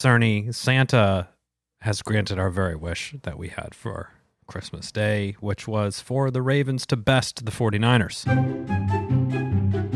Cerny, Santa has granted our very wish that we had for Christmas Day, which was for the Ravens to best the 49ers.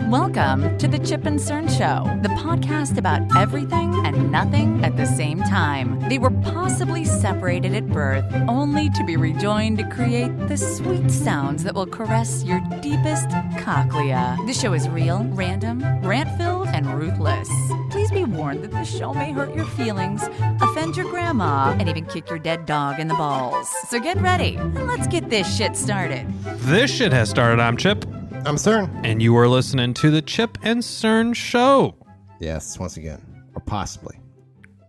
Welcome to the Chip and Cern Show, the podcast about everything and nothing at the same time. They were possibly separated at birth, only to be rejoined to create the sweet sounds that will caress your deepest cochlea. This show is real, random, rant-filled, and ruthless. Please be warned that the show may hurt your feelings, offend your grandma, and even kick your dead dog in the balls. So get ready, and let's get this shit started. This shit has started. I'm Chip. I'm Cern. And you are listening to the Chip and Cern Show. Yes, once again. Or possibly.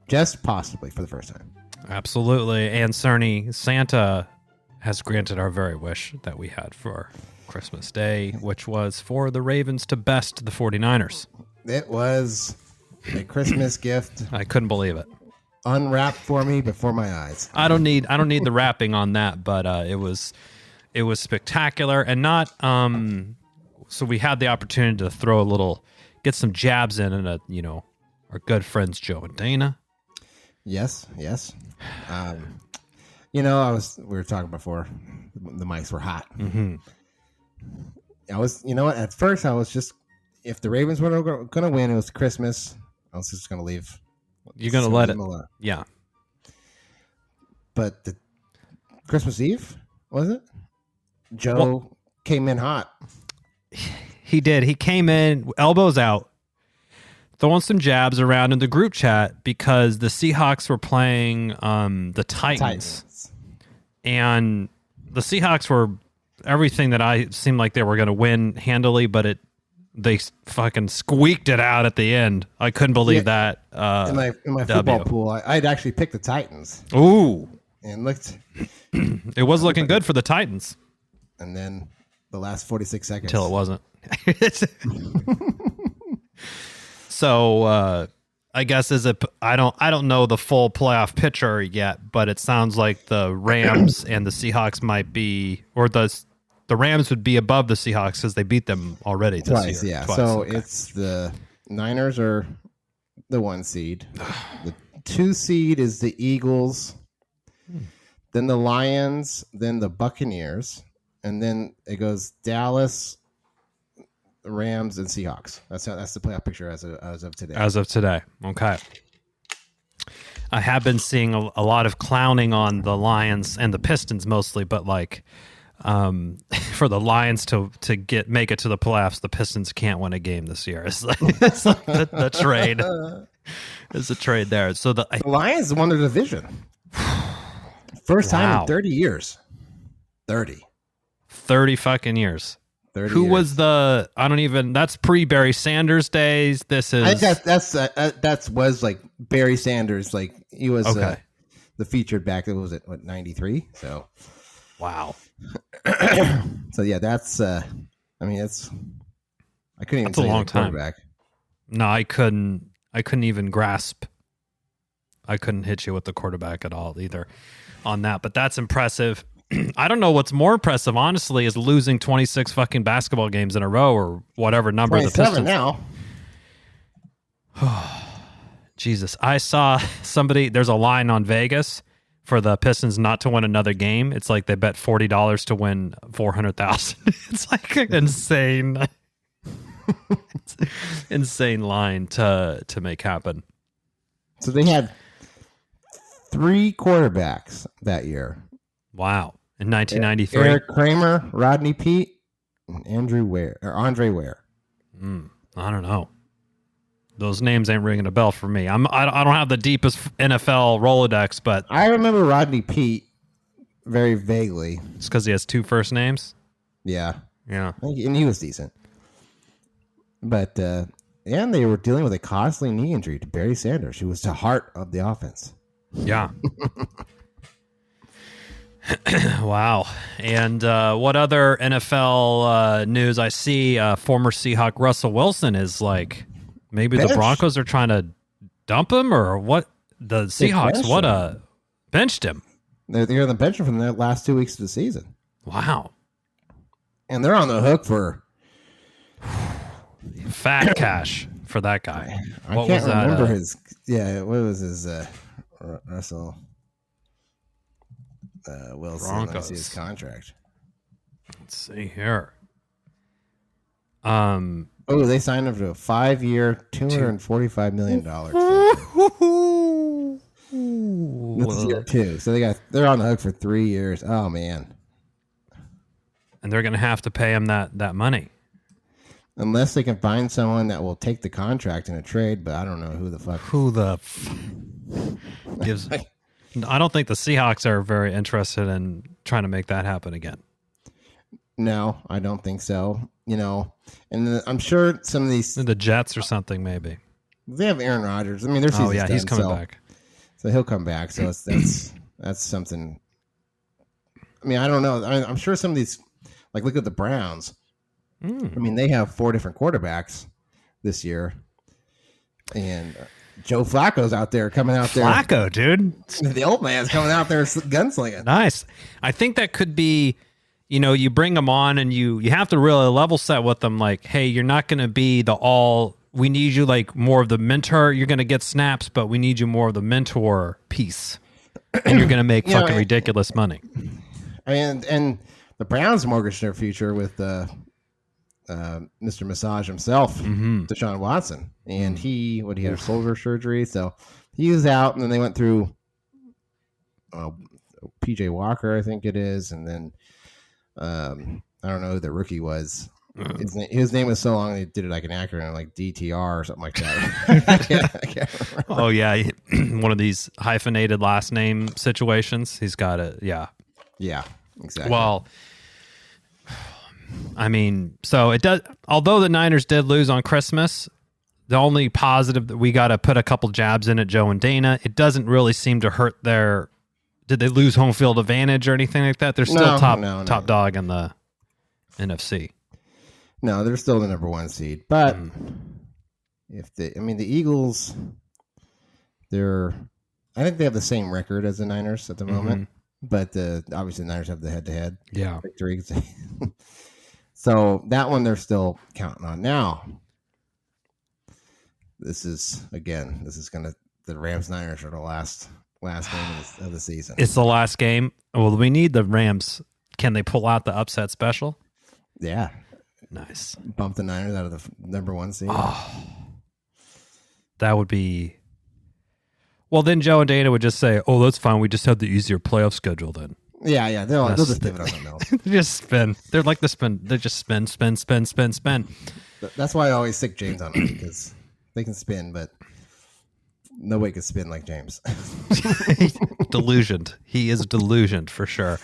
Just possibly for the first time. Absolutely. And Cerny, Santa has granted our very wish that we had for Christmas Day, which was for the Ravens to best the 49ers. It was a Christmas gift. I couldn't believe it. Unwrapped for me before my eyes. I don't need the wrapping on that, but it was spectacular and not so we had the opportunity to get some jabs in and our good friends Joe and Dana. Yes. We were talking before the mics were hot. Mm-hmm. At first I was just, if the Ravens were going to win, it was Christmas, I was just going to leave. You're going to let it. Yeah. But the Christmas Eve, was it? Joe came in hot. He did. He came in, elbows out, throwing some jabs around in the group chat because the Seahawks were playing the Titans. And the Seahawks were everything that I seemed like they were going to win handily, but they fucking squeaked it out at the end. I couldn't believe that. In my football pool, I'd actually picked the Titans. Ooh. And looked. It was looking good for the Titans. And then the last 46 seconds. Until it wasn't. So I guess I don't know the full playoff picture yet, but it sounds like the Rams and the Seahawks might be, or the Rams would be above the Seahawks because they beat them already twice. Year. Yeah. Twice. So okay. It's the Niners are the 1 seed. The 2 seed is the Eagles, then the Lions, then the Buccaneers. And then it goes Dallas, Rams, and Seahawks. That's the playoff picture as of today. As of today, okay. I have been seeing a lot of clowning on the Lions and the Pistons mostly, but for the Lions to make it to the playoffs, the Pistons can't win a game this year. It's like the trade. There's a trade there. So the Lions won the division. First time in 30 years. 30 fucking years. 30 Who years. was that's pre-Barry Sanders days. This is... I think that was like Barry Sanders. Like he was the featured back. What was it? 93? So. Wow. So yeah, that's, I couldn't even That's a long time. No, I couldn't even grasp. I couldn't hit you with the quarterback at all either on that, but that's impressive. I don't know what's more impressive, honestly, is losing 26 fucking basketball games in a row or whatever number the Pistons. Now. Jesus. I saw there's a line on Vegas for the Pistons not to win another game. It's like they bet $40 to win $400,000. It's like an insane line to make happen. So they had 3 quarterbacks that year. Wow. In 1993. Eric Kramer, Rodney Peete, and Andre Ware. I don't know. Those names ain't ringing a bell for me. I don't have the deepest NFL Rolodex, but I remember Rodney Peete very vaguely. It's because he has 2 first names? Yeah. Yeah. And he was decent. But and they were dealing with a costly knee injury to Barry Sanders, who was the heart of the offense. Yeah. Wow. And what other NFL news I see? Former Seahawk Russell Wilson is like, maybe the Broncos are trying to dump him or what? The Seahawks, benched him. They're on the bench from the last 2 weeks of the season. Wow. And they're on the hook for fat cash for that guy. I can't remember his. Yeah, what was his Russell Wilson? Broncos. Let me see his contract. Let's see here. Oh, they signed him to a 5-year, $245 million. This is year 2, so they're on the hook for 3 years. Oh man! And they're going to have to pay him that money, unless they can find someone that will take the contract in a trade. But I don't know who the fuck. Gives? I don't think the Seahawks are very interested in trying to make that happen again. No, I don't think so. And I'm sure some of these the Jets or something maybe. They have Aaron Rodgers. I mean, their season's done, he's coming back. So he'll come back. So that's something. I mean, I don't know. I'm sure some of these, like, look at the Browns. I mean, they have 4 different quarterbacks this year, and Joe Flacco's coming out there. Flacco, dude, the old man's coming out there gunslinging. Nice. I think that could be. You bring them on and you have to really level set with them. Like, hey, you're not going to be we need you like more of the mentor. You're going to get snaps, but we need you more of the mentor piece. And you're going to make fucking ridiculous money. And the Browns mortgaged their future with Mr. Massage himself, Deshaun Watson. And he had shoulder surgery. So he was out, and then they went through PJ Walker, I think it is. And then I don't know who the rookie was. His name was so long they did it like an acronym, like DTR or something like that. I can't remember. Oh yeah, one of these hyphenated last name situations. He's got it. Yeah, exactly. Well, I mean, so it does. Although the Niners did lose on Christmas, the only positive that we got to put a couple jabs in at Joe and Dana. It doesn't really seem to hurt their. Did they lose home field advantage or anything like that? They're still top dog in the NFC. No, they're still the number 1 seed. But the Eagles, I think they have the same record as the Niners at the moment. But obviously the Niners have the head-to-head victory. So that one they're still counting on. Now, this is going to the Rams-Niners are the last game of the season. It's the last game. Well, we need the Rams. Can they pull out the upset special? Yeah. Nice. Bump the Niners out of the number 1 seed. Oh, that would be... Well, then Joe and Dana would just say, oh, that's fine. We just have the easier playoff schedule then. Yeah. They'll just pivot on something else. They just spin. They're like the spin. They just spin. That's why I always stick James on them, because they can spin, but... Nobody could spin like James. Delusioned. He is delusioned for sure.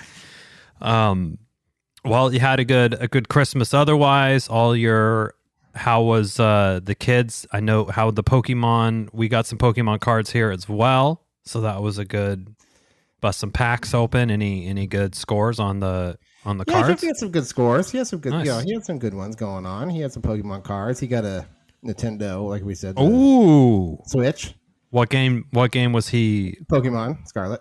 Well, you had a good Christmas. Otherwise, how was the kids? I know how the Pokemon. We got some Pokemon cards here as well, so that was a good. Bust some packs open. Any good scores on the cards? He had some good scores. He had some good. Nice. He had some good ones going on. He had some Pokemon cards. He got a Nintendo, like we said. Ooh, Switch. What game was he? Pokemon Scarlet.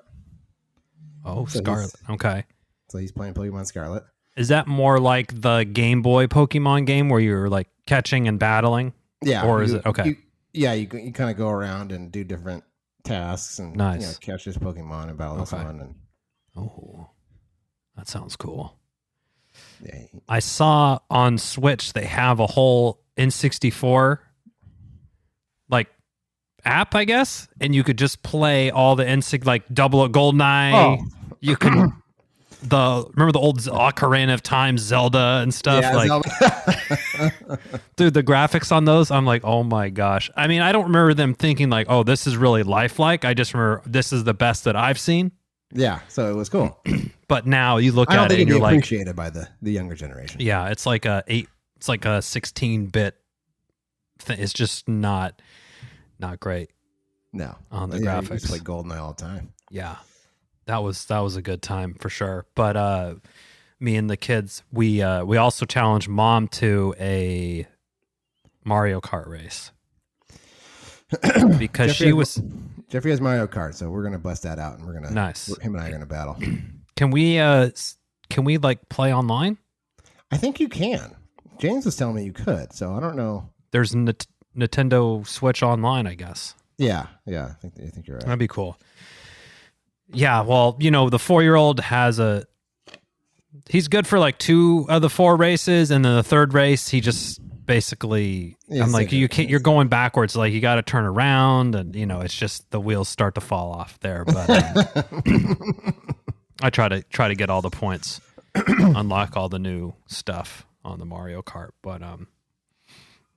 Oh, so Scarlet. Okay. So he's playing Pokemon Scarlet. Is that more like the Game Boy Pokemon game where you're like catching and battling? Yeah. Or is it okay? You kind of go around and do different tasks and nice. Catch this Pokemon and battle this one. And oh, that sounds cool. Yeah. I saw on Switch they have a whole N64 like app, I guess, and you could just play all the N6 like Double GoldenEye. Oh. You can remember the old Ocarina of Time Zelda and stuff. Yeah, like, dude, the graphics on those, I'm like, oh my gosh. I mean, I don't remember them thinking like, oh, this is really lifelike. I just remember this is the best that I've seen. Yeah, so it was cool. But now you look at it and you're like, appreciated by the younger generation. Yeah, it's like a 16-bit thing. It's just not great. No, on the graphics. You just play GoldenEye all the time. Yeah, that was a good time for sure. But me and the kids, we also challenged Mom to a Mario Kart race because Jeffrey has Mario Kart, so we're gonna bust that out and we're gonna him and I are gonna battle. Can we like play online? I think you can. James was telling me you could, so I don't know. There's Nintendo Switch Online, I guess. Yeah. I think you're right. That'd be cool. Yeah, well, the 4-year-old he's good for like 2 of the 4 races, and then the third race he just basically I'm like, you're going backwards, like you got to turn around, and it's just the wheels start to fall off there. But I try to get all the points, unlock all the new stuff on the Mario Kart. But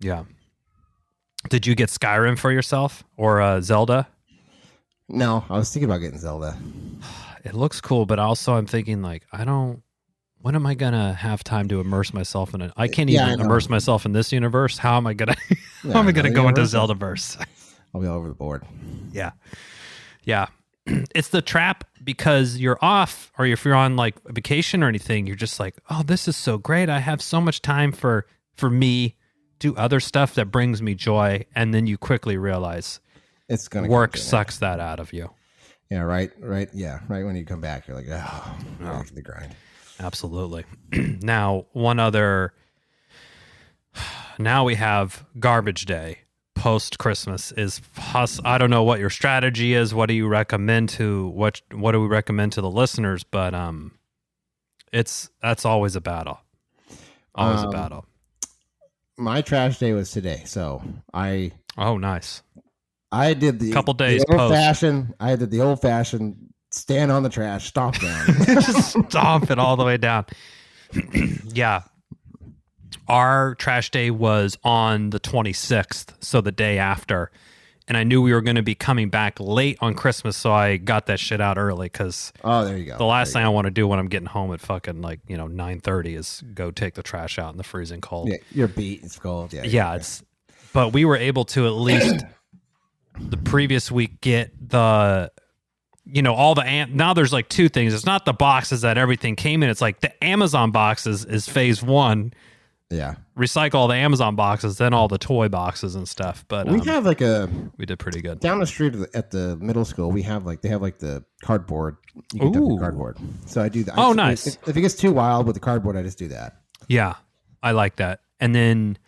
yeah. Did you get Skyrim for yourself or Zelda? No, I was thinking about getting Zelda. It looks cool, but also I'm thinking like, when am I gonna have time to immerse myself in it? I can't even immerse myself in this universe. How am I gonna go into Zeldaverse? I'll be all over the board. Yeah. It's the trap because you're off, or if you're on like a vacation or anything, you're just like, oh, this is so great. I have so much time for me, do other stuff that brings me joy, and then you quickly realize it's gonna work sucks that out of you. Yeah, right. Yeah, right when you come back, you're like, back to the grind. Absolutely. Now, now we have Garbage Day. Post Christmas I don't know what your strategy is. What do you recommend what do we recommend to the listeners? But that's always a battle. Always a battle. My trash day was today, so nice. I did the couple days the old-fashioned. I did the old-fashioned stand on the trash, stomp down, just stomp it all the way down. Yeah. Our trash day was on the 26th, so the day after. And I knew we were going to be coming back late on Christmas, so I got that shit out early because there you go. The last thing I want to do when I'm getting home at fucking 9:30 is go take the trash out in the freezing cold. Yeah, you're beat. It's cold. Yeah, but we were able to at least the previous week get the all the now there's like 2 things. It's not the boxes that everything came in. It's like the Amazon boxes is phase 1. Yeah. Recycle all the Amazon boxes, then all the toy boxes and stuff. But we have we did pretty good. Down the street at the middle school, they have the cardboard. You can dump your cardboard. So I do that. Oh, nice. If it gets too wild with the cardboard, I just do that. Yeah. I like that. And then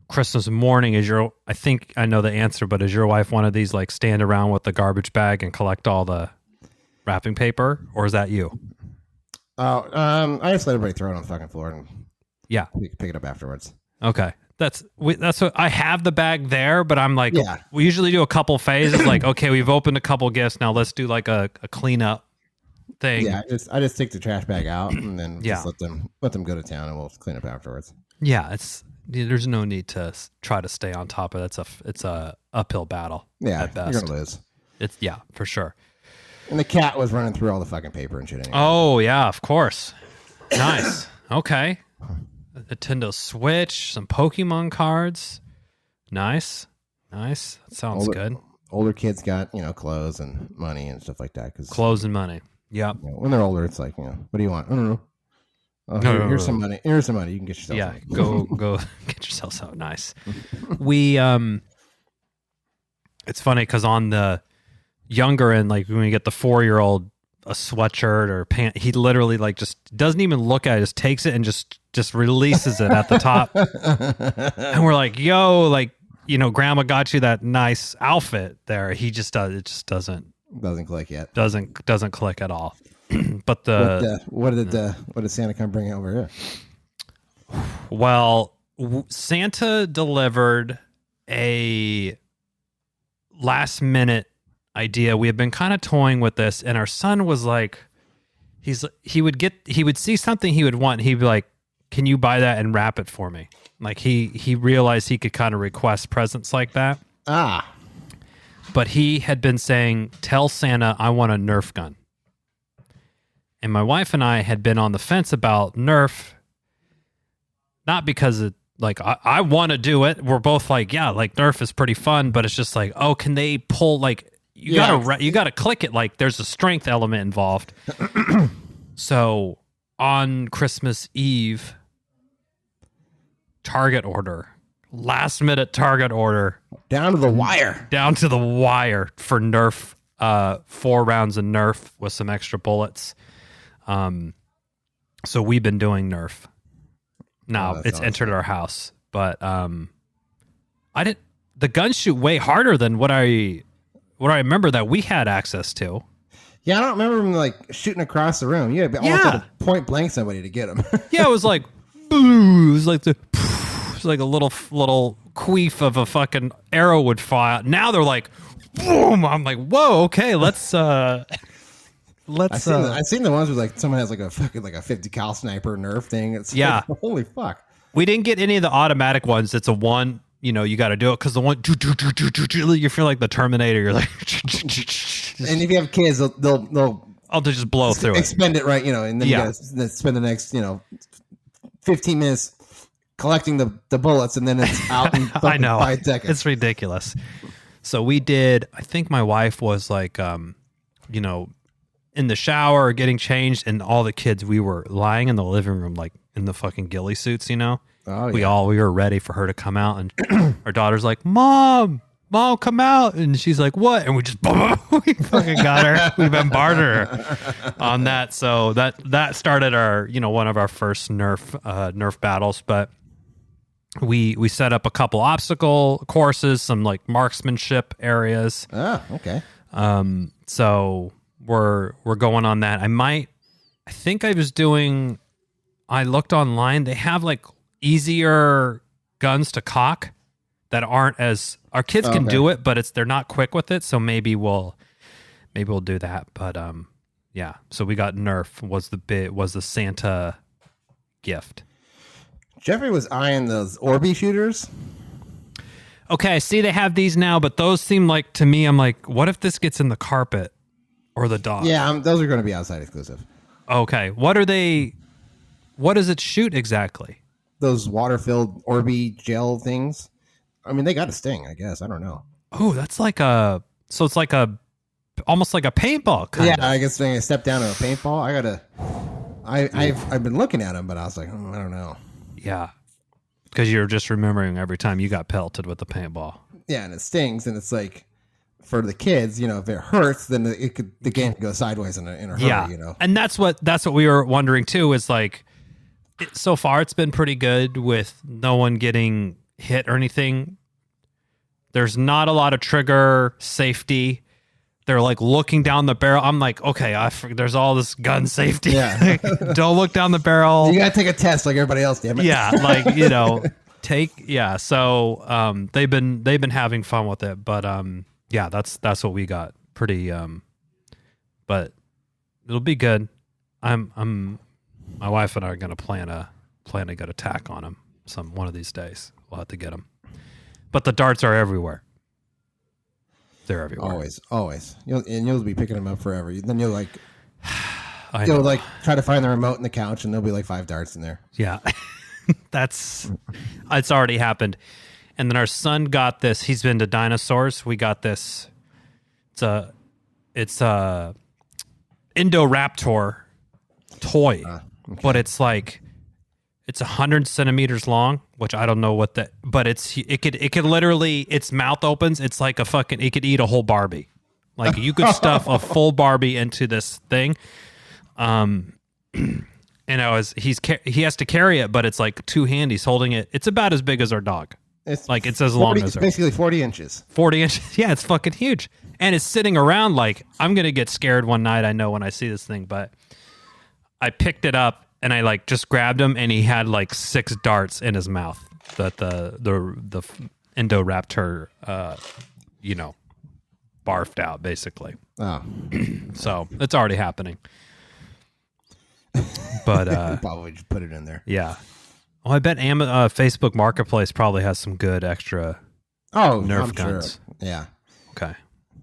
Christmas morning I think I know the answer, but is your wife one of these like stand around with the garbage bag and collect all the wrapping paper, or is that you? I just let everybody throw it on the fucking floor and we can pick it up afterwards. Okay. That's what I have the bag there, but I'm like, we usually do a couple phases. Like, okay, we've opened a couple gifts. Now let's do like a cleanup thing. Yeah. I just take the trash bag out and then just let them go to town and we'll clean up afterwards. Yeah. There's no need to try to stay on top of it. It's a uphill battle. Yeah. At best. You're going to lose. For sure. And the cat was running through all the fucking paper and shit anyway. Oh yeah, of course. Nice. Okay. Nintendo Switch, some Pokemon cards. Nice. That sounds good. Older kids got, clothes and money and stuff like that. Clothes and money. Yep. When they're older, it's like, what do you want? I don't know. Here's some money. Here's some money. You can get yourself. Yeah, go get yourself some. Nice. We it's funny because on the younger end, like when we get the 4-year-old a sweatshirt or pant, he literally like just doesn't even look at it, just takes it and just releases it at the top. And we're like, yo, like, grandma got you that nice outfit there. He just doesn't click yet. Doesn't click at all. But what did Santa come bring over here? Well, Santa delivered a last minute idea. We had been kind of toying with this, and our son was like, he would see something he would want. He'd be like, can you buy that and wrap it for me? Like he realized he could kind of request presents like that. But he had been saying, tell Santa I want a Nerf gun. And my wife and I had been on the fence about Nerf, not because I want to do it. We're both like, yeah, like Nerf is pretty fun, but it's just like, oh, can they pull like you gotta click it, like there's a strength element involved. So on Christmas Eve, last minute Target order, down to the wire for Nerf, 4 rounds of Nerf with some extra bullets. So we've been doing Nerf. Now it's awesome. Entered our house, but I didn't. The guns shoot way harder than what I remember that we had access to. Yeah, I don't remember them like shooting across the room. You almost had to point blank somebody to get them. Yeah, it was like, boo. It was like a little queef of a fucking arrow would fly out. Now they're like, boom. I'm like, whoa, okay, let's. I've seen the ones where like someone has like a fucking like a 50 cal sniper Nerf thing. It's like, holy fuck. We didn't get any of the automatic ones. It's a one. You got to do it because the one you feel like the Terminator. You're like, and if you have kids, they'll I'll just blow through it, expend it right, and then you got to spend the next 15 minutes collecting the bullets, and then it's out in I know 5 seconds. It's ridiculous. So we did. I think my wife was like, in the shower or getting changed, and all the kids, we were lying in the living room like in the fucking ghillie suits, Oh, yeah. We were ready for her to come out, and our daughter's like, Mom, come out. And she's like, what? And we just, we fucking got her. We bombarded her on that. So that started our, one of our first Nerf battles. But we set up a couple obstacle courses, some like marksmanship areas. Oh, okay. So we're going on that. I looked online. They have like easier guns to cock that aren't as our kids can do it, but they're not quick with it. So maybe we'll do that. But yeah. So we got Nerf was the Santa gift. Jeffrey was eyeing those Orby shooters. Okay, see they have these now, but those seem like to me. I'm like, what if this gets in the carpet or the dog? Yeah, those are going to be outside exclusive. Okay, what are they? What does it shoot exactly? Those water-filled Orby gel things. I mean, they got a sting, I guess. I don't know. Oh, that's like it's like almost like a paintball kind of. Yeah, I guess when I step down to a paintball, I've been looking at them, but I was like, I don't know. Yeah, because you're just remembering every time you got pelted with the paintball. Yeah, and it stings, and it's like for the kids, if it hurts, then the game could go sideways in a hurry. Yeah, and that's what we were wondering too. Is like. So far, it's been pretty good with no one getting hit or anything. There's not a lot of trigger safety. They're like looking down the barrel. I'm like, okay, there's all this gun safety. Yeah. Don't look down the barrel. You got to take a test like everybody else, damn it. Yeah, like, So they've been having fun with it, but yeah, that's what we got. Pretty but it'll be good. My wife and I are going to plan a good attack on them one of these days. We'll have to get them. But the darts are everywhere. They're everywhere. Always. You'll be picking them up forever. Then you'll like try to find the remote in the couch, and there'll be like 5 darts in there. Yeah. It's already happened. And then our son got this. He's been to dinosaurs. We got this. It's a Indoraptor toy. Okay. But it's 100 centimeters long, which I don't know what that, but it could literally, its mouth opens. It's like it could eat a whole Barbie. Like you could stuff a full Barbie into this thing. And he has to carry it, but it's like 2 hands. He's holding it. It's about as big as our dog. It's as long as it's basically 40 inches. 40 inches. Yeah. It's fucking huge. And it's sitting around like, I'm going to get scared one night. I know when I see this thing, but I picked it up and I just grabbed him, and he had 6 darts in his mouth that the Indoraptor, barfed out basically. Oh, so it's already happening. But probably just put it in there. Yeah. Well, I bet Facebook Marketplace probably has some good extra Nerf guns. Sure. Yeah. Okay.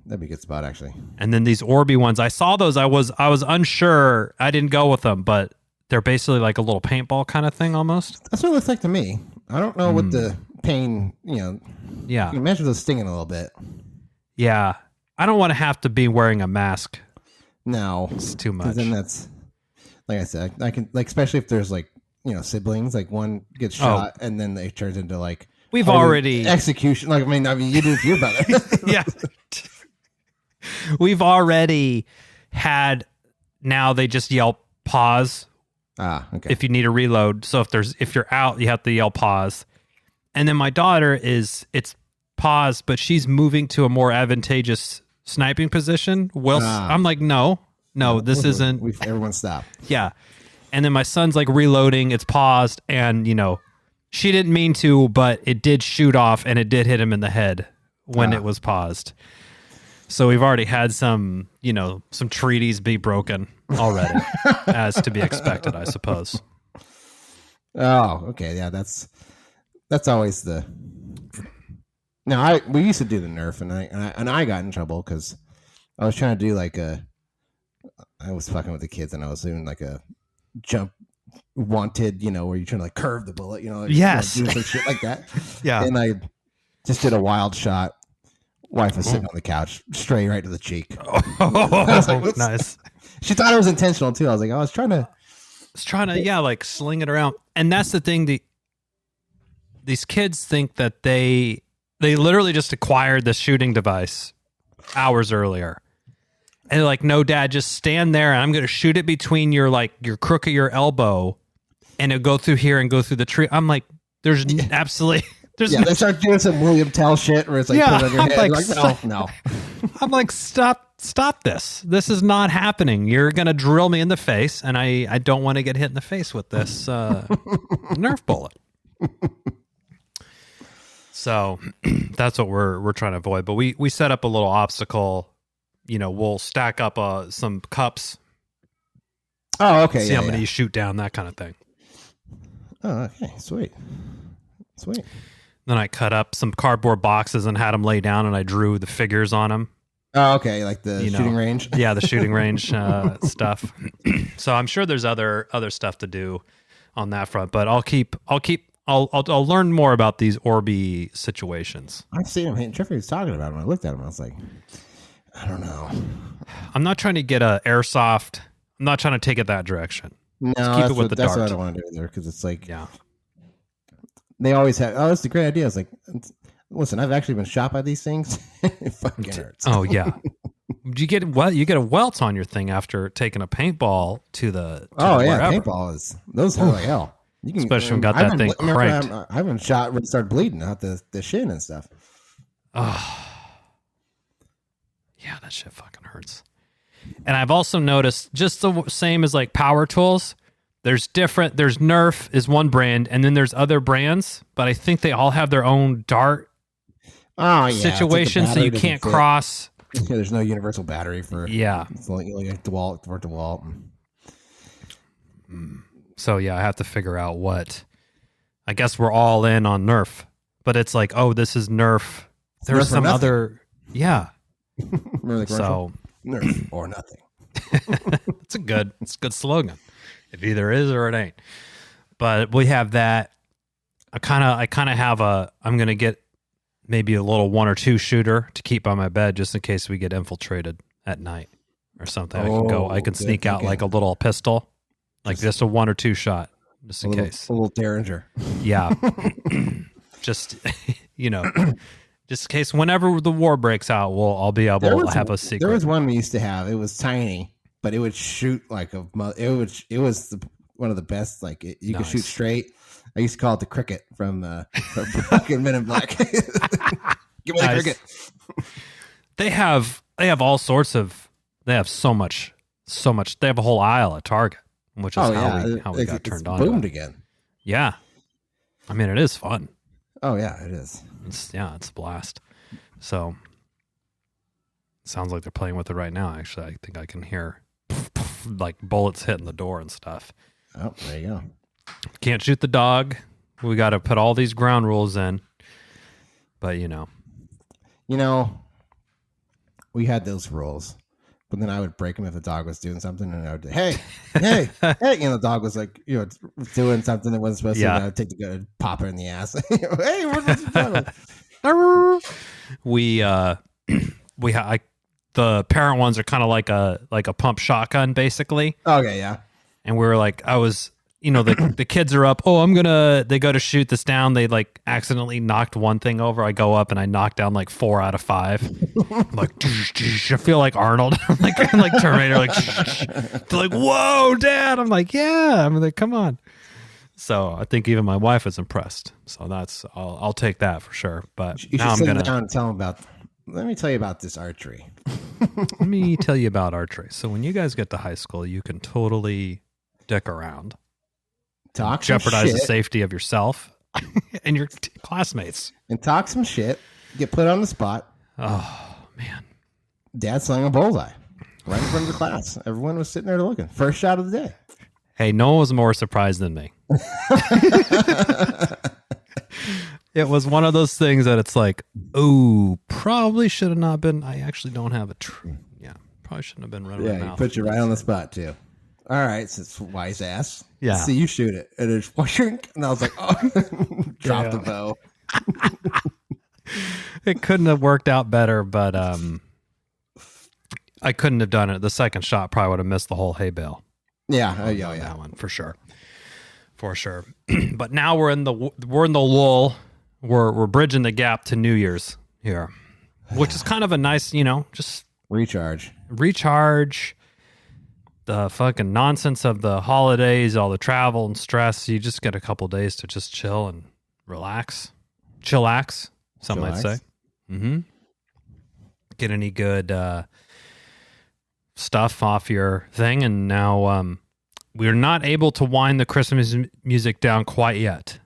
That'd be a good spot, actually. And then these Orby ones, I saw those. I was unsure. I didn't go with them, but they're basically like a little paintball kind of thing almost. That's what it looks like to me. I don't know what the pain, Yeah. You can imagine those stinging a little bit. Yeah. I don't want to have to be wearing a mask. No. It's too much. Then that's, like I said, I can, especially if there's siblings, one gets shot and then it turns into we've already execution. I mean, you do feel better. Yeah. We've already had, now they just yell pause. Okay. If you need a reload. So if you're out, you have to yell pause. And then my daughter it's paused, but she's moving to a more advantageous sniping position. Well, I'm like, no, this isn't. Everyone stop. Yeah. And then my son's like reloading. It's paused. And, she didn't mean to, but it did shoot off and it did hit him in the head when it was paused. So we've already had some treaties be broken already, as to be expected, I suppose. Oh, okay. Yeah, that's always the. Now we used to do the NERF, and I got in trouble because I was trying to do I was fucking with the kids, and I was doing like a jump wanted, where you're trying to curve the bullet, yes, do some shit like that. Yeah, and I just did a wild shot. Wife was sitting on the couch, straight right to the cheek. I was like, nice. She thought it was intentional too. I was like, I was trying to, sling it around. And that's the thing. These kids think that they literally just acquired the shooting device hours earlier. And they're like, no, Dad, just stand there and I'm going to shoot it between your crook of your elbow and it'll go through here and go through the tree. I'm like, there's absolutely... they start doing some William Tell shit where it's like, put it on your head. Like, no. I'm like, stop this. This is not happening. You're going to drill me in the face, and I don't want to get hit in the face with this Nerf bullet. So that's what we're trying to avoid. But we set up a little obstacle. We'll stack up some cups. Oh, okay. See how many you shoot down, that kind of thing. Oh, okay. Sweet. Then I cut up some cardboard boxes and had them lay down, and I drew the figures on them. Oh, okay, like the shooting range. Yeah, the shooting range stuff. So I'm sure there's other stuff to do on that front, but I'll learn more about these Orby situations. I've seen him. Jeffrey was talking about him. I looked at him. I was like, I don't know. I'm not trying to get a airsoft. I'm not trying to take it that direction. No, keep it with the dart. That's what I don't want to do either, because it's like, yeah. They always have, that's a great idea. I was like, listen, I've actually been shot by these things. It fucking hurts. Oh, yeah. You get a welt on your thing after taking a paintball to the wherever. Paintball those hurt like hell. You can, especially when got that thing cranked. I've been shot when it started bleeding out the shin and stuff. Oh. Yeah, that shit fucking hurts. And I've also noticed, just the same as like power tools, there's NERF is one brand, and then there's other brands, but I think they all have their own dart situation, so you can't cross. Yeah, there's no universal battery for it's like DeWalt. So yeah, I have to figure out what. I guess we're all in on NERF, but it's like, oh, this is NERF. There's NERF some other, Remember the commercial? NERF or nothing. It's a good slogan. It either is or it ain't. But we have that. I kind of have I'm going to get maybe a little 1 or 2 shooter to keep by my bed just in case we get infiltrated at night or something. I can sneak out like a little pistol, like just a 1 or 2 shot just in case. A little Derringer. Yeah. Just, just in case whenever the war breaks out, I'll be able to have a secret. There was one we used to have. It was tiny, but it would shoot like it was one of the best. Like you could shoot straight. I used to call it the cricket from fucking Men in Black. Give me the cricket. They have all sorts of. They have so much. They have a whole aisle at Target, which is how we got turned on. Boomed again. Yeah, I mean it is fun. Oh yeah, it is. It's a blast. So sounds like they're playing with it right now. Actually, I think I can hear like bullets hitting the door and stuff. Oh, there you go. Can't shoot the dog. We got to put all these ground rules in. But we had those rules, but then I would break them if the dog was doing something, and I would hey, the dog was like doing something that wasn't supposed to. And I would take the gun and pop her in the ass. Hey, what's the the parent ones are kind of like a pump shotgun, basically. Okay, yeah. And we were like, the kids are up. Oh, they go to shoot this down. They like accidentally knocked one thing over. I go up and I knock down like 4 out of 5. I'm like, I feel like Arnold. I'm like Terminator. Like, they're like, whoa, Dad. I'm like, yeah. I'm like, come on. So I think even my wife was impressed. So I'll take that for sure. But You now should I'm sit gonna down and tell him about. Let me tell you about this archery. let me tell you about archery. So when you guys get to high school, you can totally dick around, Talk some jeopardize the shit, safety of yourself and your classmates. and talk some shit. Get put on the spot. Oh man, Dad slang a bullseye right in front of the class. Everyone was sitting there looking. First shot of the day. hey, no one was more surprised than me. It was one of those things that it's like, oh, probably should have not been. I actually don't have a probably shouldn't have been running my Yeah, he mouth. put you right on the spot too. All right, so it's wise ass. Yeah. See, you shoot it, and it's whooshink, and I was like, oh, drop the bow. It couldn't have worked out better, but I couldn't have done it. The second shot probably would have missed the whole hay bale. Yeah, On that one for sure. But now we're in the lull. We're bridging the gap to New Year's here, which is kind of a nice, just recharge. The fucking nonsense of the holidays, all the travel and stress. You just get a couple days to just chill and relax, chillax. Some might say. Mm-hmm. Get any good stuff off your thing, and now we're not able to wind the Christmas music down quite yet.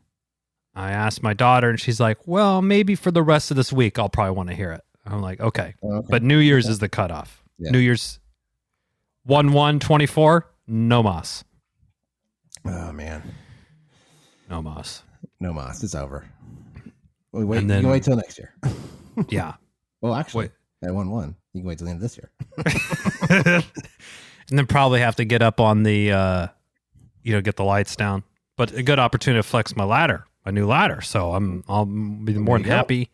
I asked my daughter, and she's like, well, maybe for the rest of this week, I'll probably want to hear it. I'm like, okay. But New Year's is the cutoff. Yeah. New Year's 1/1/24, no mas. Oh, man. No mas. No mas. It's over. Wait, and then, you can wait till next year. Yeah. Well, actually, at 1/1, you can wait till the end of this year. And then probably have to get up on the, get the lights down. But a good opportunity to flex my new ladder. So I'll be more than happy.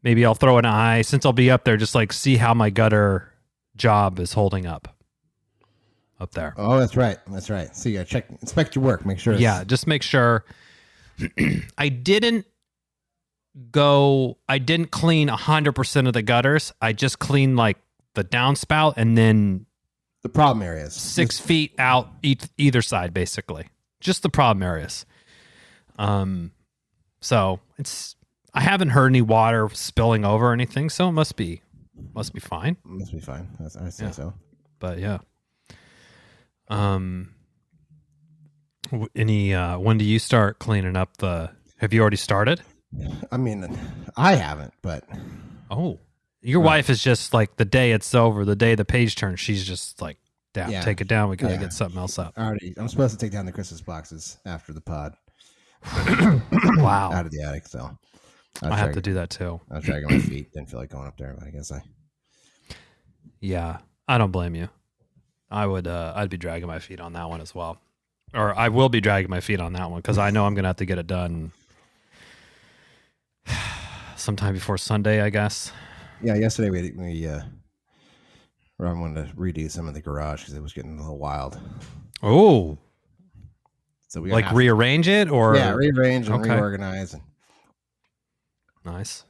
Maybe I'll throw an eye, since I'll be up there, just like see how my gutter job is holding up there. Oh, that's right. So you gotta inspect your work, make sure. Yeah, just make sure. I didn't clean 100% of the gutters. I just cleaned like the downspout and then the problem areas 6 feet out either side, basically. Just the problem areas. So I haven't heard any water spilling over or anything, so it must be fine. Must be fine. I say so. But yeah. When do you start cleaning up have you already started? I mean, I haven't, but. Oh, your wife is just like the day it's over, the day the page turns, she's just like, down, take it down. We got to get something else up. I'm supposed to take down the Christmas boxes after the pod. Wow. Out of the attic, so. I have to do that too. I was dragging my feet. Didn't feel like going up there, but I guess Yeah, I don't blame you. I'd be dragging my feet on that one as well. Or I will be dragging my feet on that one because I know I'm going to have to get it done sometime before Sunday, I guess. Yeah, yesterday we Ron wanted to redo some of the garage because it was getting a little wild. Oh. So we rearrange it or? Yeah, rearrange and reorganize. Nice.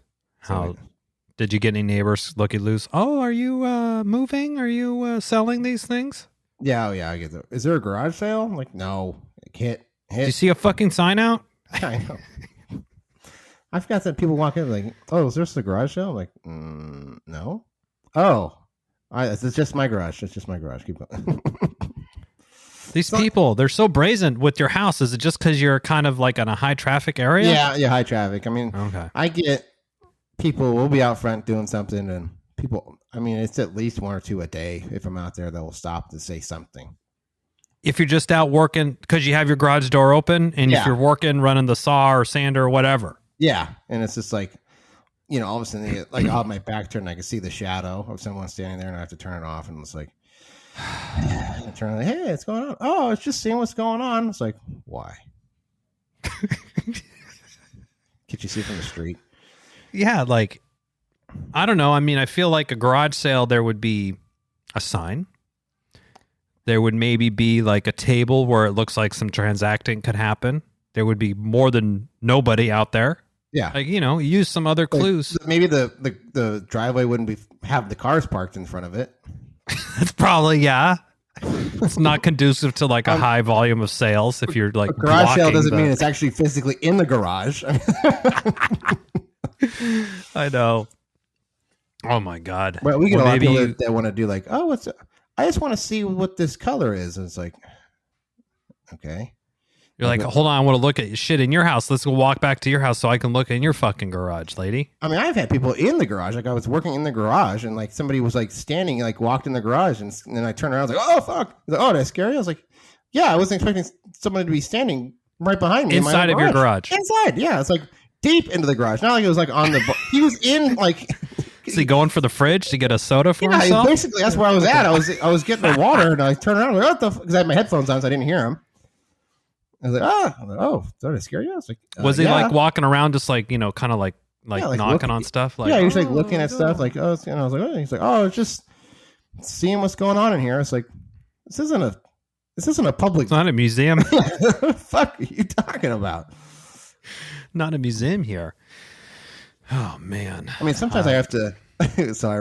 Did you get any neighbors looky-loose? Oh, are you moving? Are you selling these things? Yeah, I get that. Is there a garage sale? I'm like, no. Hit. Did you see a fucking sign out? I know. I forgot that people walk in like, oh, is this the garage sale? I'm like, no. Oh, it's just my garage. It's just my garage. Keep going. These people, they're so brazen with your house. Is it just because you're kind of like in a high traffic area? Yeah, high traffic. I mean, I get people will be out front doing something, and people, I mean, it's at least one or two a day. If I'm out there, that will stop to say something. If you're just out working because you have your garage door open, and if you're working, running the saw or sander or whatever. Yeah, and it's just like, all of a sudden, like I'll have my back turned, I can see the shadow of someone standing there, and I have to turn it off, and it's like, I turn like, hey, what's going on? Oh, it's just seeing what's going on. It's like, why? Can't you see from the street? Yeah, like, I don't know. I mean, I feel like a garage sale, there would be a sign. There would maybe be like a table where it looks like some transacting could happen. There would be more than nobody out there. Yeah. Like, use some other clues. Like maybe the driveway wouldn't have the cars parked in front of it. That's probably, yeah. it's not conducive to like a high volume of sales if you're like a garage sale doesn't mean it's actually physically in the garage. I know. Oh my God. But we get a lot of people that want to do like, oh, I just want to see what this color is. And it's like, okay. You're like, hold on, I want to look at shit in your house. Let's go walk back to your house so I can look in your fucking garage, lady. I mean, I've had people in the garage. Like I was working in the garage and like somebody was like standing, like walked in the garage and then I turned around. I was like, oh, fuck. He's like, oh, did I scare you? I was like, yeah, I wasn't expecting someone to be standing right behind me. Inside of your garage. Inside. Yeah. It's like deep into the garage. Not like it was like on the, he was in like. Is he going for the fridge to get a soda for himself? Basically, that's where I was at. I was getting the water and I turned around. Like, what the? Because I had my headphones on, so I didn't hear him. I was like, oh, did I scare you? I was like, was he like walking around, just like kind of like knocking on stuff? Like, yeah, he was like looking at stuff. Like, oh, and I was like, oh, he's like, oh, it's just seeing what's going on in here. It's like, this isn't a public. It's not a museum. What the fuck are you talking about? Not a museum here. Oh man. I mean, sometimes I have to. So I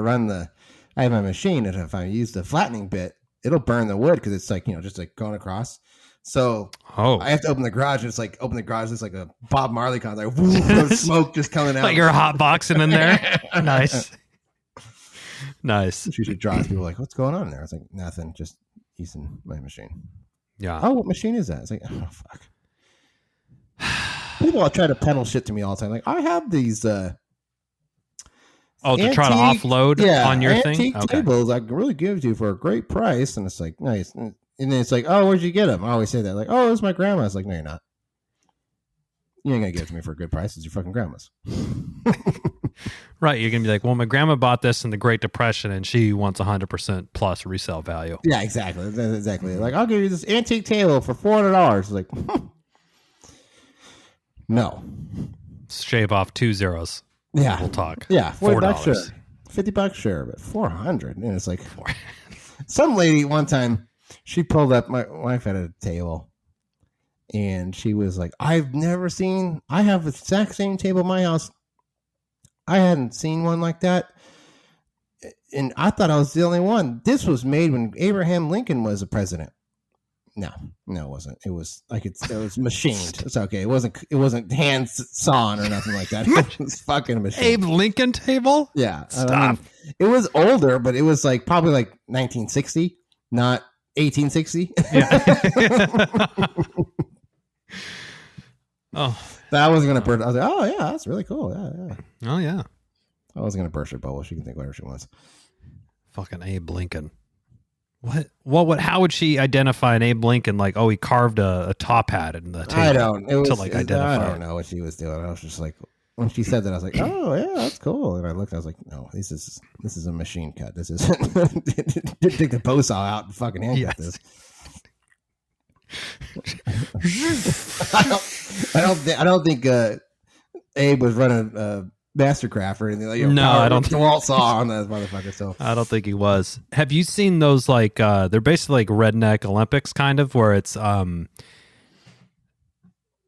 have my machine, and if I use the flattening bit, it'll burn the wood because it's like just like going across. So I have to open the garage. And it's like it's like a Bob Marley concert. Like, woo, smoke just coming out. Like you're hot boxing in there. Nice. It usually draws people like, what's going on in there? It's like nothing, just using my machine. Yeah. Oh, what machine is that? It's like, oh fuck. People all try to peddle shit to me all the time. Like I have these. To try to offload on your thing? Antique tables I can really give you for a great price. And it's like, nice. And then it's like, oh, where'd you get them? I always say that. Like, oh, it was my grandma's. Like, no, you're not. You ain't going to give it to me for a good price. It's your fucking grandma's. Right. You're going to be like, well, my grandma bought this in the Great Depression and she wants 100% plus resale value. Yeah, exactly. That's exactly. Like, I'll give you this antique table for $400. It's like, no. Shave off 2 zeros. Yeah, we'll talk. Yeah, $4. Sure. $50 sure, but $400, and it's like some lady one time she pulled up. My wife had a table, and she was like, I have the exact same table in my house. I hadn't seen one like that, and I thought I was the only one. This was made when Abraham Lincoln was a president. No, it wasn't. It was like it was machined. It's okay. It wasn't hand sawn or nothing like that. It was fucking machined. Abe Lincoln table? Yeah. Stop. I mean, it was older, but it was like probably like 1960, not 1860. Yeah. Oh. That wasn't gonna burst. I was like, oh yeah, that's really cool. Yeah. Oh yeah. I wasn't gonna burst her bubble. She can think whatever she wants. Fucking Abe Lincoln. What? How would she identify an Abe Lincoln? Like, oh, he carved a top hat in the table. I don't. I don't know what she was doing. I was just like, when she said that, I was like, oh yeah, that's cool. And I looked, I was like, no, this is a machine cut. This is take the bow saw out and fucking handcut this. I don't think Abe was running Mastercraft or anything like that. No, I don't. The wall saw on that motherfucker. So I don't think he was. Have you seen those? Like they're basically like redneck Olympics, kind of, where it's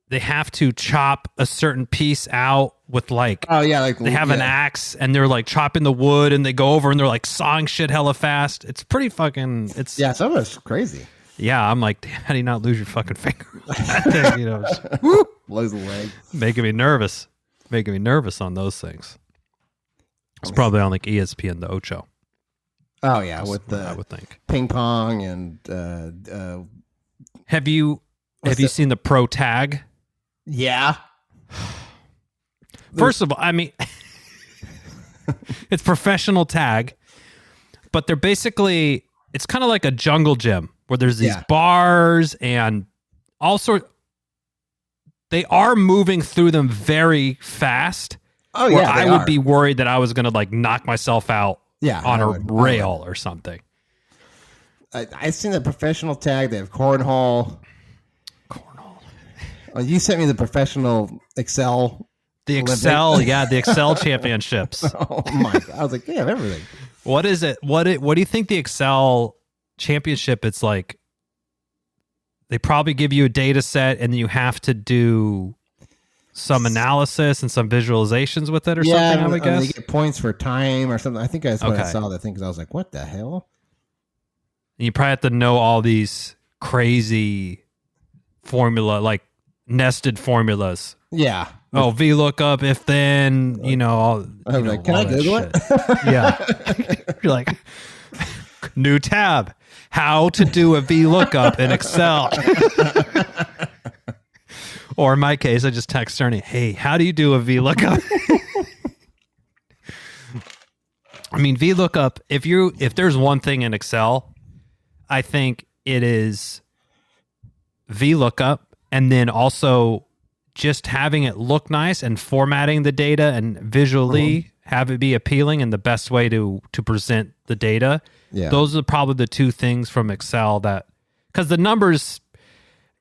they have to chop a certain piece out with like they have an axe and they're like chopping the wood and they go over and they're like sawing shit hella fast. It's pretty fucking. some of it's crazy. Yeah, I'm like, how do you not lose your fucking finger? Just, blows the leg, making me nervous on those things. It's probably on like ESPN the Ocho. Oh yeah, with the I would think ping pong and have you seen the pro tag? Yeah. First of all, I mean, it's professional tag, but they're basically, it's kind of like a jungle gym where there's these bars and all sorts. They are moving through them very fast. Oh yeah, I would be worried that I was going to like knock myself out on a rail or something. I've seen the professional tag. They have cornhole. Oh, you sent me the professional Excel. The Excel, the Excel championships. Oh my God. I was like, they have everything. What is it? What do you think the Excel championship, it's like they probably give you a data set and you have to do some analysis and some visualizations with it or something, I would guess. They get points for time or something. I think that's what I saw the thing because I was like, what the hell? You probably have to know all these crazy formula, like nested formulas. Yeah. Oh, VLOOKUP, if then, all. I'm like, can I Google it? Yeah. You're like, new tab, how to do a VLOOKUP in Excel. Or in my case, I just text Ernie, hey, how do you do a VLOOKUP? I mean, VLOOKUP, if there's one thing in Excel, I think it is VLOOKUP, and then also just having it look nice and formatting the data and visually have it be appealing and the best way to present the data. Yeah. Those are probably the two things from Excel that, because the numbers,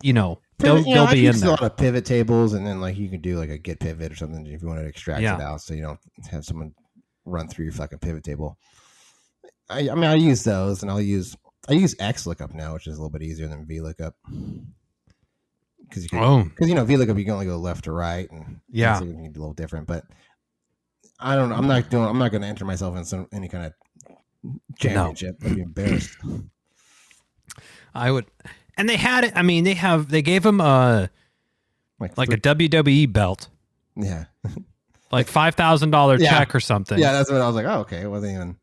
they'll be in there. A lot of pivot tables, and then like you can do like a get pivot or something if you want to extract it out, so you don't have someone run through your fucking pivot table. I use those, and I use XLOOKUP now, which is a little bit easier than VLOOKUP. Because VLOOKUP you can only go left to right, and so you need a little different. But I don't know. I'm not going to enter myself in any kind of championship. I'd be embarrassed. I would, and they had it. I mean, they gave him a a WWE belt. Yeah, like $5,000 check or something. Yeah, that's what I was like. Oh, okay. It wasn't even.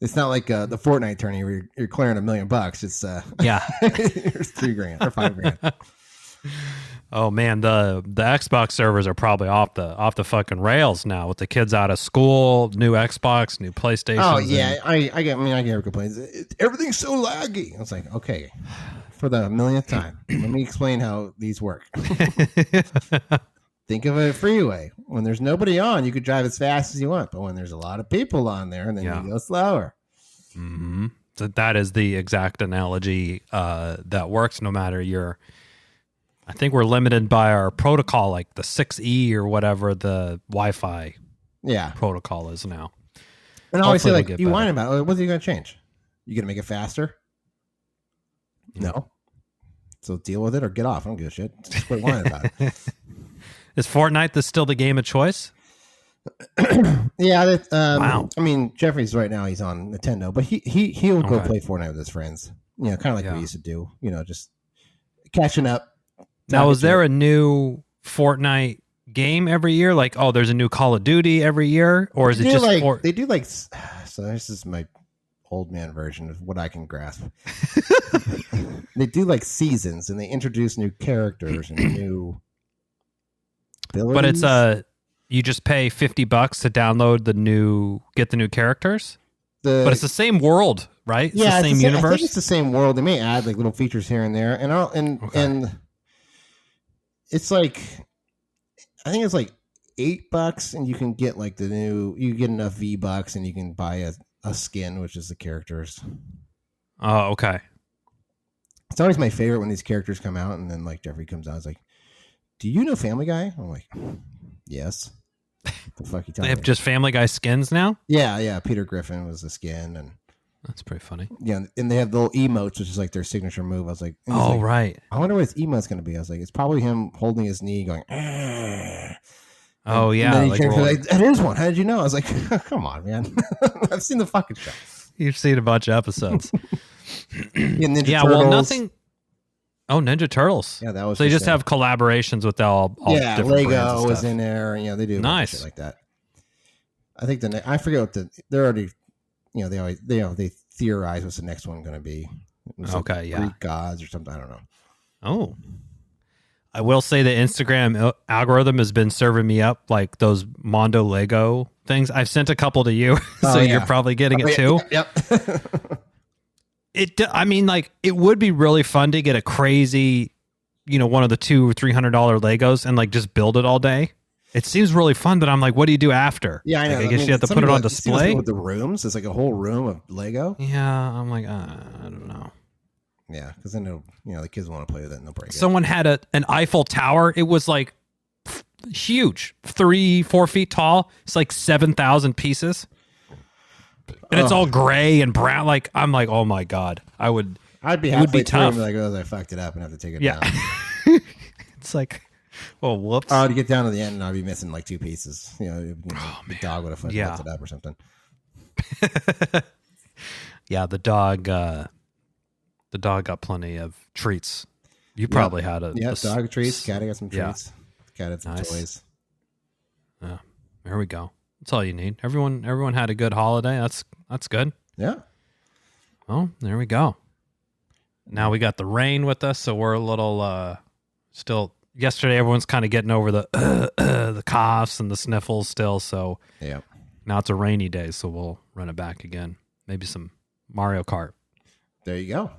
It's not like the Fortnite tourney where you're clearing $1 million. It's it's $3,000 or $5,000. Oh man, the Xbox servers are probably off the fucking rails now with the kids out of school, new Xbox, new PlayStation. Oh yeah, I get complaints. Everything's so laggy. I was like, okay, for the millionth time, let me explain how these work. Think of a freeway. When there's nobody on, you could drive as fast as you want, but when there's a lot of people on there, and then you go slower. Mm-hmm. So that is the exact analogy that works no matter your. I think we're limited by our protocol, like the 6E or whatever the Wi-Fi protocol is now. And I always say, like, you whine about it. What's it going to change? You going to make it faster? No. So deal with it or get off. I don't give a shit. Just quit whining about it. Is Fortnite still the game of choice? Yeah. Wow. I mean, Jeffrey's right now, he's on Nintendo, but he'll go play Fortnite with his friends. Kind of like we used to do. Just catching up. Now, is there a new Fortnite game every year? Like, there's a new Call of Duty every year? Or is it just they do like, so this is my old man version of what I can grasp. They do like seasons, and they introduce new characters and new abilities. But it's you just pay $50 to download get the new characters? But it's the same world, right? It's the same universe? I think it's the same world. They may add like little features here and there, and it's like, I think it's like $8, and you can get like you get enough V-Bucks, and you can buy a skin, which is the characters. Oh, okay. It's always my favorite when these characters come out, and then like Jeffrey comes out, it's like, do you know Family Guy? I'm like, yes. The fuck you telling me? They have just Family Guy skins now? Yeah. Peter Griffin was the skin, and that's pretty funny. Yeah, and they have the little emotes, which is like their signature move. I was like, right. I wonder what his emote's going to be. I was like, it's probably him holding his knee, going, ah. Oh, yeah. Like, that is one. How did you know? I was like, come on, man. I've seen the fucking show. You've seen a bunch of episodes. Ninja Turtles. Well, nothing. Oh, Ninja Turtles. Yeah, that was. So they just have collaborations with all different Lego brands and was stuff. in there. And, they do nice shit like that. I think I forget what they're already. They theorize what's the next one going to be. Greek gods or something. I don't know. Oh. I will say the Instagram algorithm has been serving me up like those Mondo Lego things. I've sent a couple to you, so you're probably getting it too. Yep. It would be really fun to get a crazy, one of the $200 or $300 Legos and like just build it all day. It seems really fun, but I'm like, what do you do after? Yeah, I know. I guess you have to put it on display. With the rooms, it's like a whole room of Lego. Yeah, I'm like, I don't know. Yeah, because then the kids want to play with it and they'll break it. Someone had an Eiffel Tower. It was like huge, 3-4 feet tall. It's like 7,000 pieces, and it's all gray and brown. Like I'm like, oh my god, I'd be happy. It would be tough. Like, I fucked it up and have to take it down. It's like, oh whoops. To get down to the end, and I'd be missing like 2 pieces. The dog would have fucked it up or something. Yeah, the dog. The dog got plenty of treats. You probably had a dog treats. Cat got some treats. Cat had some nice. toys. Yeah, there we go. That's all you need. Everyone had a good holiday. That's good. Yeah. Well, there we go. Now we got the rain with us, so we're a little still. Yesterday, everyone's kind of getting over the coughs and the sniffles still. So yeah, now it's a rainy day, so we'll run it back again. Maybe some Mario Kart. There you go.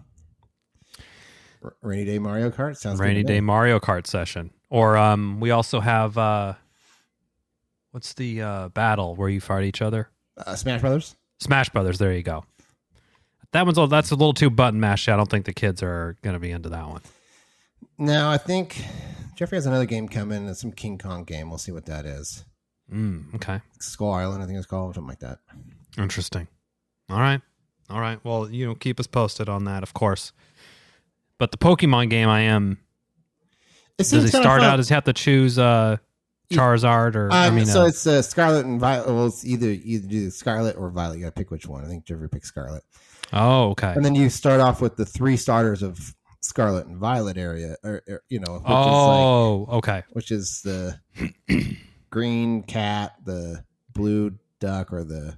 Rainy day Mario Kart sounds. Rainy day Mario Kart session, or we also have what's the battle where you fight each other? Smash Brothers. Smash Brothers. There you go. That's a little too button mashy. I don't think the kids are going to be into that one. No, I think Jeffrey has another game coming. It's some King Kong game. We'll see what that is. Okay. Skull Island, I think it's called, something like that. Interesting. All right. Well, keep us posted on that, of course. But the Pokemon game, does he start out? Does he have to choose Charizard or? So it's Scarlet and Violet. Well, it's either do Scarlet or Violet. You got to pick which one. I think Jeffrey picked Scarlet. Oh, okay. And then you start off with the 3 starters of Scarlet and Violet area, which is the green cat, the blue duck, or the.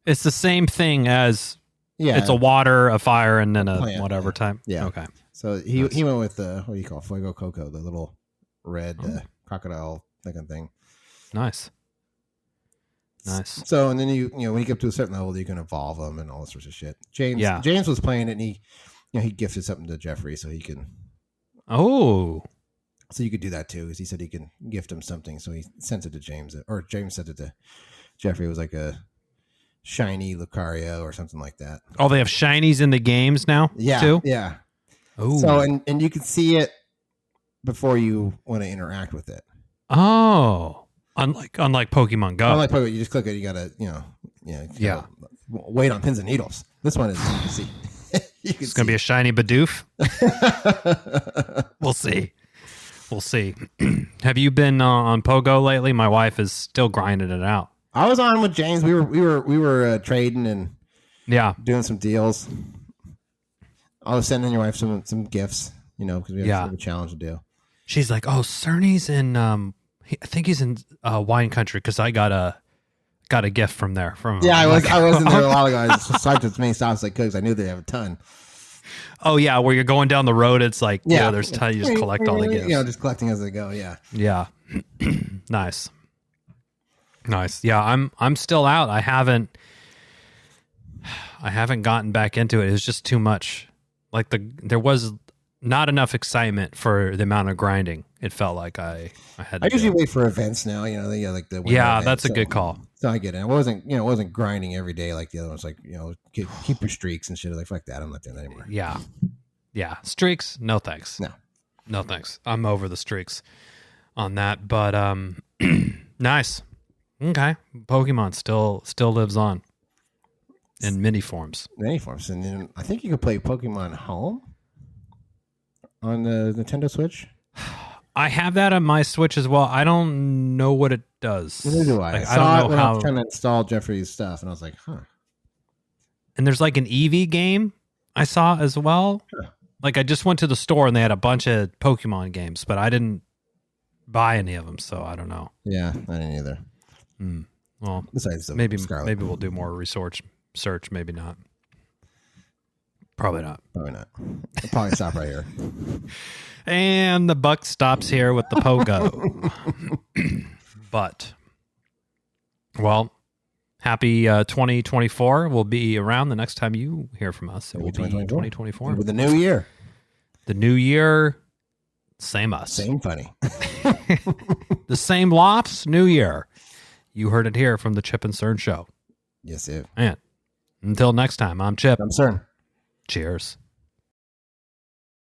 It's the same thing as. Yeah, it's a water, a fire, and then a plant, whatever type. Yeah. Okay. So he went with the what do you call Fuego Coco, the little red crocodile looking thing. Nice. So and then you when you get up to a certain level, you can evolve them and all this sorts of shit. James was playing it, and he gifted something to Jeffrey so he can. Oh. So you could do that too, because he said he can gift him something. So he sent it to James, or James sent it to Jeffrey. It was like a shiny Lucario or something like that. Oh, they have shinies in the games now? Yeah. Too? Yeah. Oh. So and you can see it before you want to interact with it. Oh. Unlike Pokemon Go. Unlike Pokemon, you just click it, you gotta, wait on pins and needles. This one is you can see. It's gonna be a shiny Bidoof. We'll see. Have you been on Pogo lately? My wife is still grinding it out. I was on with James. We were trading and doing some deals. I was sending your wife some gifts, because we have a challenge to do. She's like, "Oh, Cerny's in. I think he's in wine country because I got a gift from there." I was in there a while ago. I just swiped as many stops as I could because I knew they have a ton. Oh yeah, where you're going down the road, it's like there's ton. You just collect all the gifts. Just collecting as they go. Yeah. Yeah. Nice. Yeah, I'm still out. I haven't gotten back into it. It was just too much. Like there was not enough excitement for the amount of grinding. It felt like I had. I usually wait for events now. Like the that's a good call. So I get it. I wasn't grinding every day like the other ones. Like keep your streaks and shit. Like fuck that. I'm not doing that anymore. Yeah. Streaks. No thanks. No thanks. I'm over the streaks on that. But nice. Okay. Pokemon still lives on in many forms. And then I think you could play Pokemon Home on the Nintendo Switch. I have that on my Switch as well. I don't know what it does. Neither do I. I don't know how. I was trying to install Jeffrey's stuff, and I was like, huh. And there's like an Eevee game I saw as well. Huh. Like I just went to the store and they had a bunch of Pokemon games, but I didn't buy any of them, so I don't know. Yeah, I didn't either. Well, besides maybe we'll do more research. Maybe not. Probably not. I'll probably stop right here. And the buck stops here with the Pogo. But, well, happy 2024. We'll be around the next time you hear from us. It will be 2024. With the new year. The new year, same us. Same funny. The same lofts, new year. You heard it here from the Chip and Cern Show. Yes, sir. And until next time, I'm Chip. I'm Cern. Cheers.